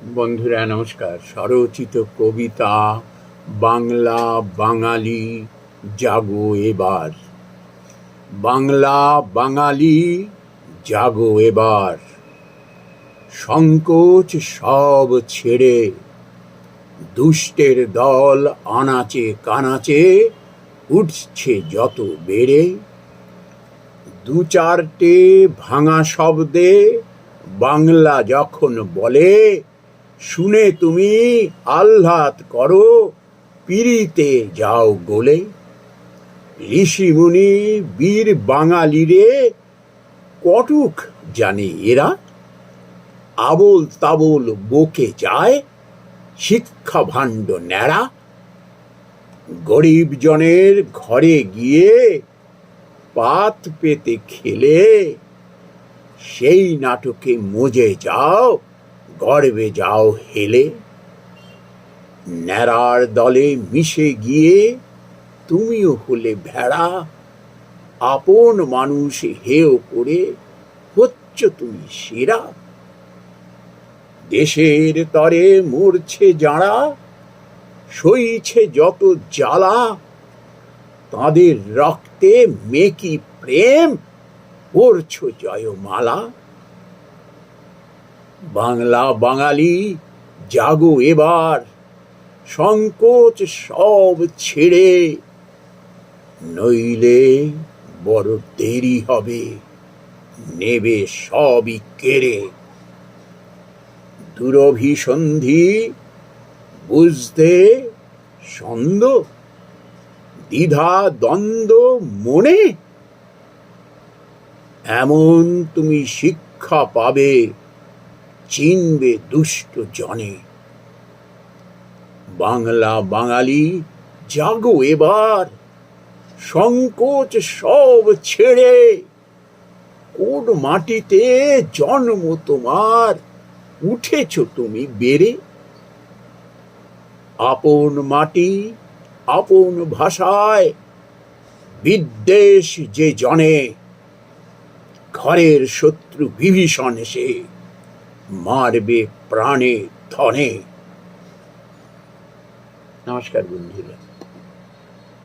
বন্ধুরা নমস্কার। স্বরচিত কবিতা বাংলা বাঙালি জাগো এবার। বাংলা বাঙালি জাগো এবার, সংকোচ সব ছেড়ে দুষ্টের দল আনাচে কানাচে উঠছে যত বেড়ে। দু চারটে ভাঙা শব্দে বাংলা যখন বলে, শুনে তুমি আহ্লাদ করো, পিরিতে যাও গোলে। ঋষিমুনি বীর বাঙালিরে কটুক জানে এরা, আবোল তাবোল বকে যায় শিক্ষা ভাণ্ড ন্যাড়া। গরিব জনের ঘরে গিয়ে পাত পেতে খেলে, সেই নাটকে মজে যাও, গর্বে যাও হেলে। ন্যাড়ার দলে মিশে গিয়ে তুমিও হলে ভেড়া, আপন মানুষ হেয় করে হচ্ছ তুমি সেরা। দেশের তরে মরছে যারা, সইছে যত জ্বালা, তাদের রক্তে মেকি প্রেম পড়ছ জয়মালা। বাংলা বাঙালি জাগো এবার, সংকোচ সব ছেড়ে, নইলে বড় দেরি হবে, নেবে সবই কেড়ে। দুরভিসন্ধি বুঝতে ছন্দ, দ্বিধা দ্বন্দ্ব মনে, এমন তুমি শিক্ষা পাবে, চিনবে দুষ্ট জনে। বাংলা বাঙালি জাগো এবার, সংকোচ সব ছেড়ে, কোন মাটিতে জন্ম তোমার, উঠেছ তুমি বেড়ে। আপন মাটি আপন ভাষায় বিদ্বেষ যে জনে, ঘরের শত্রু বিভীষণ সে মারবে প্রাণে ধনে। নমস্কার বন্ধুরা।